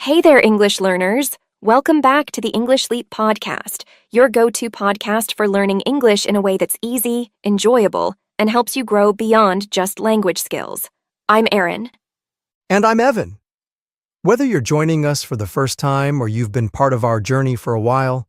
Hey there, English learners! Welcome back to the English Leap podcast, your go-to podcast for learning English in a way that's easy, enjoyable, and helps you grow beyond just language skills. I'm Erin. And I'm Evan. Whether you're joining us for the first time or you've been part of our journey for a while,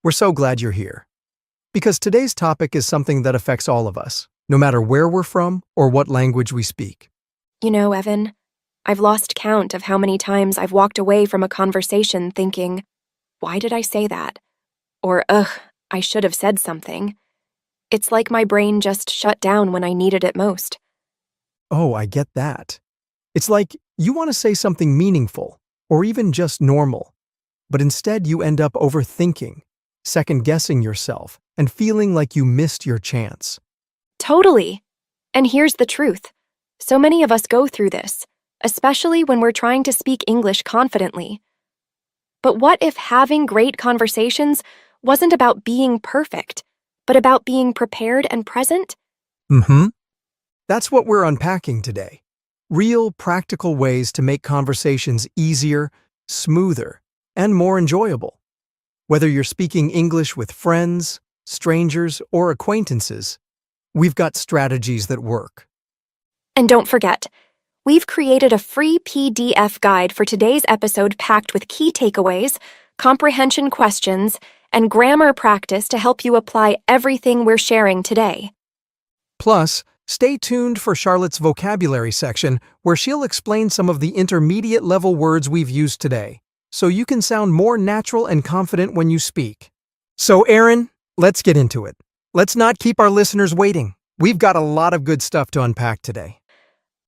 we're so glad you're here. Because today's topic is something that affects all of us, no matter where we're from or what language we speak. You know, Evan, I've lost count of how many times I've walked away from a conversation thinking, why did I say that? Or, I should have said something. It's like my brain just shut down when I needed it most. Oh, I get that. It's like you want to say something meaningful or even just normal, but instead you end up overthinking, second-guessing yourself, and feeling like you missed your chance. Totally. And here's the truth. So many of us go through this, especially when we're trying to speak English confidently. But what if having great conversations wasn't about being perfect, but about being prepared and present? That's what we're unpacking today. Real, practical ways to make conversations easier, smoother, and more enjoyable. Whether you're speaking English with friends, strangers, or acquaintances, we've got strategies that work. And don't forget, we've created a free PDF guide for today's episode packed with key takeaways, comprehension questions, and grammar practice to help you apply everything we're sharing today. Plus, stay tuned for Charlotte's vocabulary section where she'll explain some of the intermediate-level words we've used today, so you can sound more natural and confident when you speak. So, Erin, let's get into it. Let's not keep our listeners waiting. We've got a lot of good stuff to unpack today.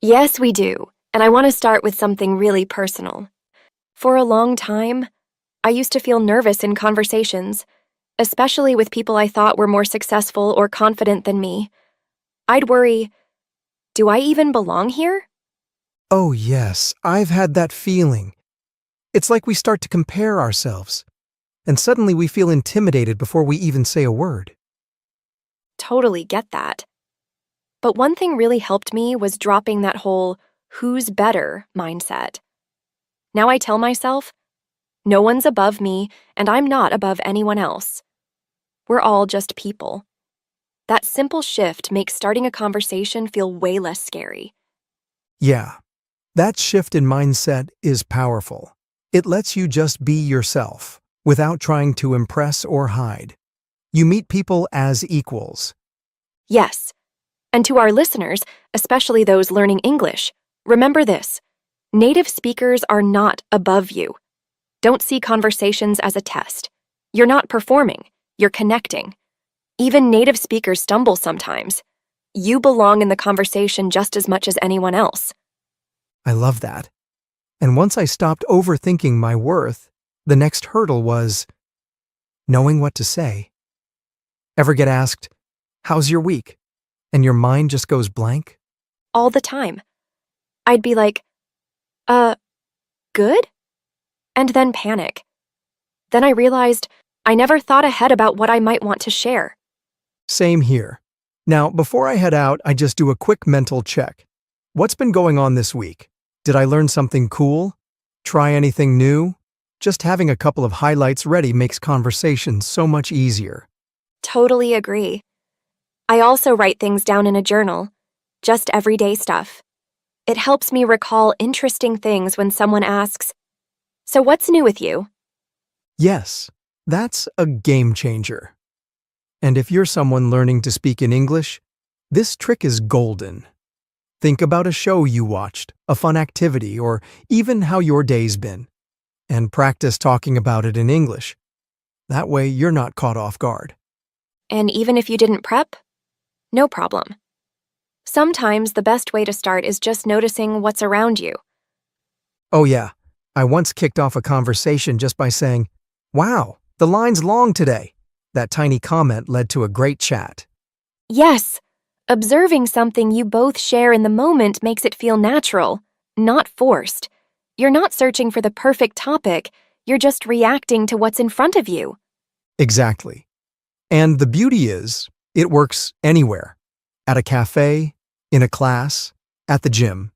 Yes, we do, and I want to start with something really personal. For a long time, I used to feel nervous in conversations, especially with people I thought were more successful or confident than me. I'd worry, do I even belong here? Oh yes, I've had that feeling. It's like we start to compare ourselves, and suddenly we feel intimidated before we even say a word. Totally get that. But one thing really helped me was dropping that whole who's better mindset. Now I tell myself, no one's above me and I'm not above anyone else. We're all just people. That simple shift makes starting a conversation feel way less scary. Yeah, that shift in mindset is powerful. It lets you just be yourself, without trying to impress or hide. You meet people as equals. Yes. And to our listeners, especially those learning English, remember this. Native speakers are not above you. Don't see conversations as a test. You're not performing, you're connecting. Even native speakers stumble sometimes. You belong in the conversation just as much as anyone else. I love that. And once I stopped overthinking my worth, the next hurdle was knowing what to say. Ever get asked, "How's your week?" and your mind just goes blank? All the time. I'd be like, good? And then panic. Then I realized I never thought ahead about what I might want to share. Same here. Now, before I head out, I just do a quick mental check. What's been going on this week? Did I learn something cool? Try anything new? Just having a couple of highlights ready makes conversations so much easier. Totally agree. I also write things down in a journal, just everyday stuff. It helps me recall interesting things when someone asks, "So what's new with you?" Yes, that's a game changer. And if you're someone learning to speak in English, this trick is golden. Think about a show you watched, a fun activity, or even how your day's been, and practice talking about it in English. That way, you're not caught off guard. And even if you didn't prep, no problem. Sometimes the best way to start is just noticing what's around you. Oh yeah, I once kicked off a conversation just by saying, "Wow, the line's long today." That tiny comment led to a great chat. Yes, observing something you both share in the moment makes it feel natural, not forced. You're not searching for the perfect topic, you're just reacting to what's in front of you. Exactly. And the beauty is, it works anywhere. At a cafe, in a class, at the gym.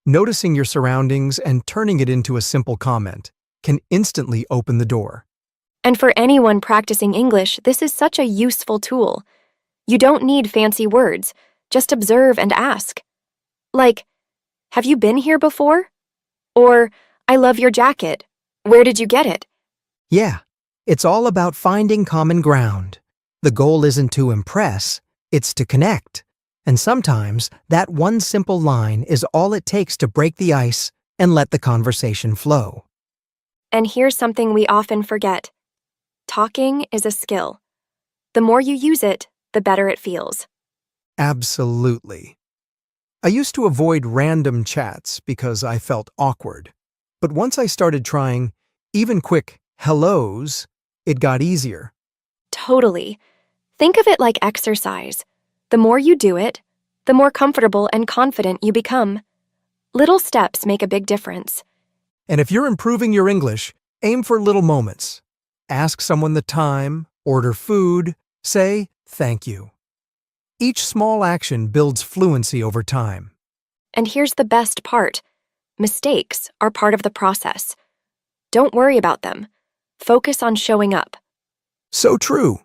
Noticing your surroundings and turning it into a simple comment. can instantly open the door. And for anyone practicing English, this is such a useful tool. You don't need fancy words, just observe and ask. Like, have you been here before? Or, I love your jacket. Where did you get it? Yeah, it's all about finding common ground. The goal isn't to impress, it's to connect. And sometimes that one simple line is all it takes to break the ice and let the conversation flow. And here's something we often forget. Talking is a skill. The more you use it, the better it feels. Absolutely. I used to avoid random chats because I felt awkward. But once I started trying even quick hellos, it got easier. Totally. Think of it like exercise. The more you do it, the more comfortable and confident you become. Little steps make a big difference. And if you're improving your English, aim for little moments. Ask someone the time, order food, say thank you. Each small action builds fluency over time. And here's the best part. Mistakes are part of the process. Don't worry about them. Focus on showing up. So true.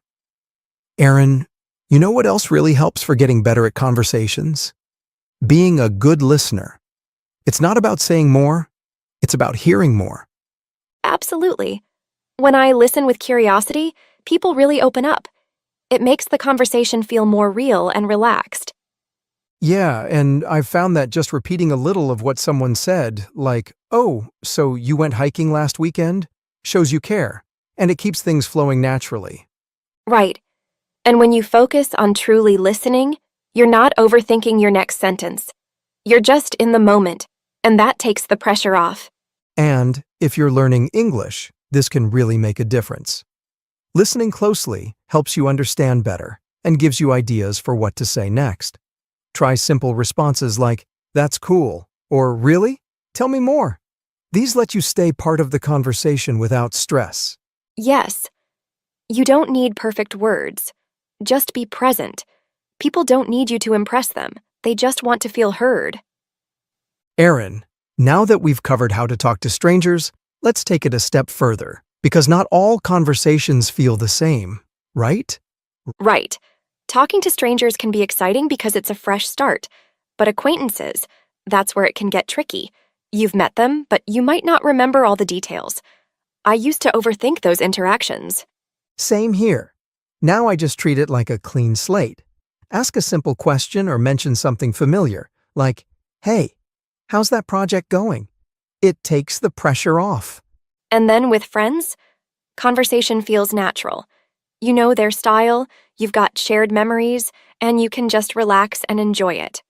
Aaron, you know what else really helps for getting better at conversations? Being a good listener. It's not about saying more, it's about hearing more. Absolutely. When I listen with curiosity, people really open up. It makes the conversation feel more real and relaxed. Yeah, and I've found that just repeating a little of what someone said, like, "Oh, so you went hiking last weekend?" shows you care, and it keeps things flowing naturally. Right. And when you focus on truly listening, you're not overthinking your next sentence. You're just in the moment, and that takes the pressure off. And if you're learning English, this can really make a difference. Listening closely helps you understand better and gives you ideas for what to say next. Try simple responses like, "That's cool," or "Really? Tell me more." These let you stay part of the conversation without stress. Yes, you don't need perfect words. Just be present. People don't need you to impress them. They just want to feel heard. Aaron, now that we've covered how to talk to strangers, let's take it a step further, because not all conversations feel the same, right? Right. Talking to strangers can be exciting because it's a fresh start. But acquaintances, that's where it can get tricky. You've met them, but you might not remember all the details. I used to overthink those interactions. Same here. Now I just treat it like a clean slate. Ask a simple question or mention something familiar, like, "Hey, how's that project going?" It takes the pressure off. And then with friends, conversation feels natural. You know their style, you've got shared memories, and you can just relax and enjoy it.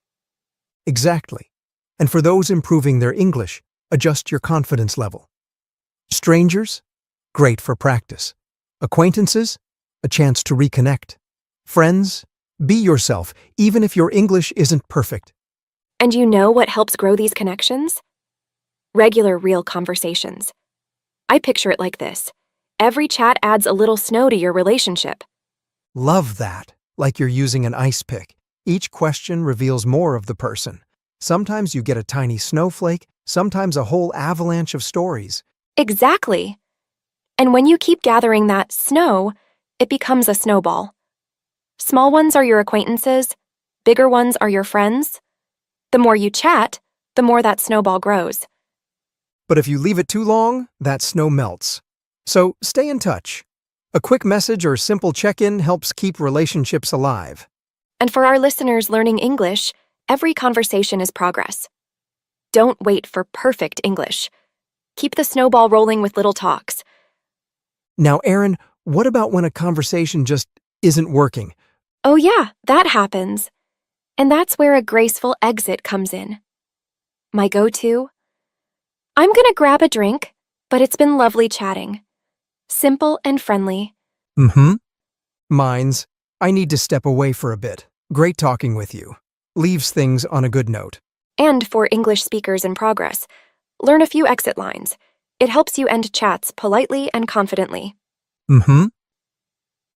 Exactly. And for those improving their English, adjust your confidence level. Strangers? Great for practice. Acquaintances? A chance to reconnect. Friends? Be yourself, even if your English isn't perfect. And you know what helps grow these connections? Regular, real conversations. I picture it like this. Every chat adds a little snow to your relationship. Love that. Like you're using an ice pick. Each question reveals more of the person. Sometimes you get a tiny snowflake, sometimes a whole avalanche of stories. Exactly. And when you keep gathering that snow, it becomes a snowball. Small ones are your acquaintances, bigger ones are your friends. The more you chat, the more that snowball grows. But if you leave it too long, that snow melts. So stay in touch. A quick message or simple check-in helps keep relationships alive. And for our listeners learning English, every conversation is progress. Don't wait for perfect English. Keep the snowball rolling with little talks. Now, Aaron, what about when a conversation just isn't working? Oh yeah, that happens. And that's where a graceful exit comes in. My go-to? I'm gonna grab a drink, but it's been lovely chatting. Simple and friendly. Mm-hmm. Mine's, "I need to step away for a bit. Great talking with you." Leaves things on a good note. And for English speakers in progress, learn a few exit lines. It helps you end chats politely and confidently. Mm-hmm.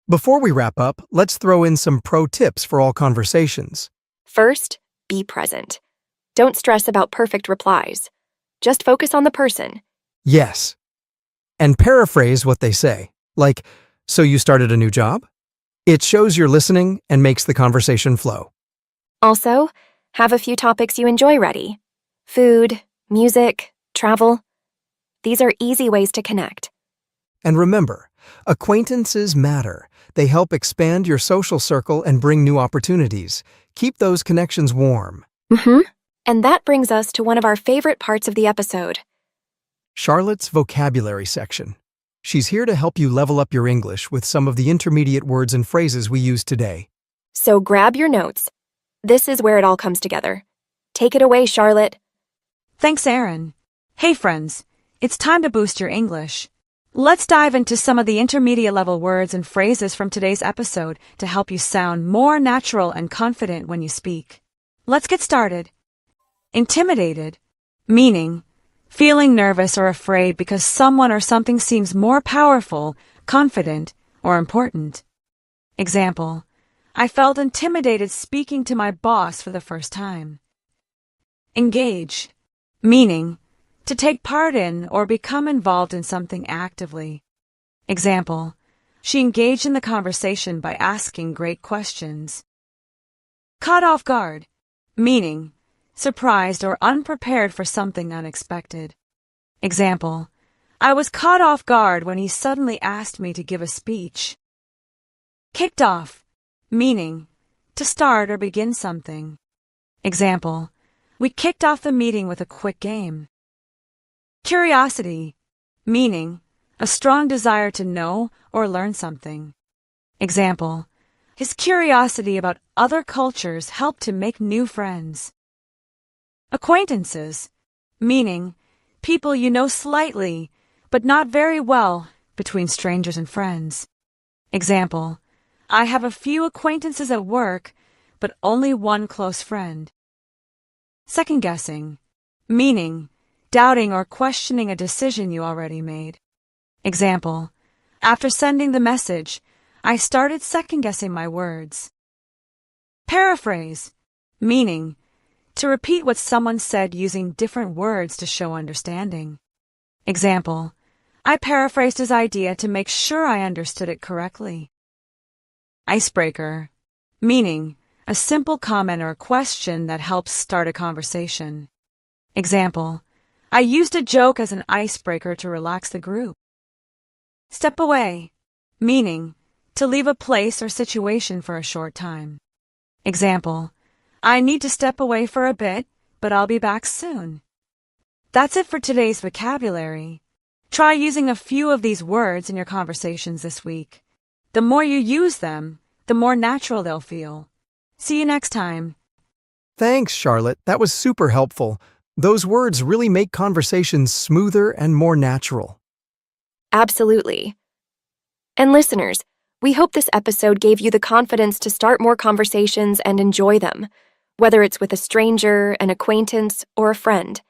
Before we wrap up, let's throw in some pro tips for all conversations. First, be present. Don't stress about perfect replies. Just focus on the person. Yes. and paraphrase what they say. Like, so you started a new job? It shows you're listening and makes the conversation flow. Also, have a few topics you enjoy ready. Food, music, travel. These are easy ways to connect. And remember, acquaintances matter. They help expand your social circle and bring new opportunities. Keep those connections warm. And that brings us to one of our favorite parts of the episode. Charlotte's vocabulary section. She's here to help you level up your English with some of the intermediate words and phrases we use today. So grab your notes. This is where it all comes together. Take it away, Charlotte. Thanks, Aaron. Hey, friends. It's time to boost your English. Let's dive into some of the intermediate level words and phrases from today's episode to help you sound more natural and confident when you speak. Let's get started. Intimidated, meaning feeling nervous or afraid because someone or something seems more powerful, confident, or important. Example, I felt intimidated speaking to my boss for the first time. Engage, meaning to take part in or become involved in something actively. Example, she engaged in the conversation by asking great questions. Caught off guard, meaning surprised or unprepared for something unexpected. Example, I was caught off guard when he suddenly asked me to give a speech. Kicked off, meaning to start or begin something. Example, we kicked off the meeting with a quick game. Curiosity, meaning a strong desire to know or learn something. Example, his curiosity about other cultures helped him make new friends. Acquaintances, meaning people you know slightly, but not very well, between strangers and friends. Example, I have a few acquaintances at work, but only one close friend. Second guessing, meaning doubting or questioning a decision you already made. Example, after sending the message, I started second guessing my words. Paraphrase, meaning to repeat what someone said using different words to show understanding. Example, I paraphrased his idea to make sure I understood it correctly. Icebreaker, meaning a simple comment or question that helps start a conversation. Example, I used a joke as an icebreaker to relax the group. Step away, meaning to leave a place or situation for a short time. Example, I need to step away for a bit, but I'll be back soon. That's it for today's vocabulary. Try using a few of these words in your conversations this week. The more you use them, the more natural they'll feel. See you next time. Thanks, Charlotte. That was super helpful. Those words really make conversations smoother and more natural. Absolutely. And listeners, we hope this episode gave you the confidence to start more conversations and enjoy them, whether it's with a stranger, an acquaintance, or a friend.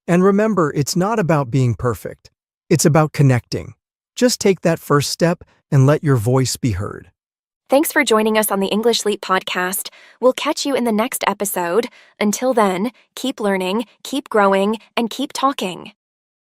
And remember, it's not about being perfect. It's about connecting. Just take that first step and let your voice be heard. Thanks for joining us on the English Leap podcast. We'll catch you in the next episode. Until then, keep learning, keep growing, and keep talking.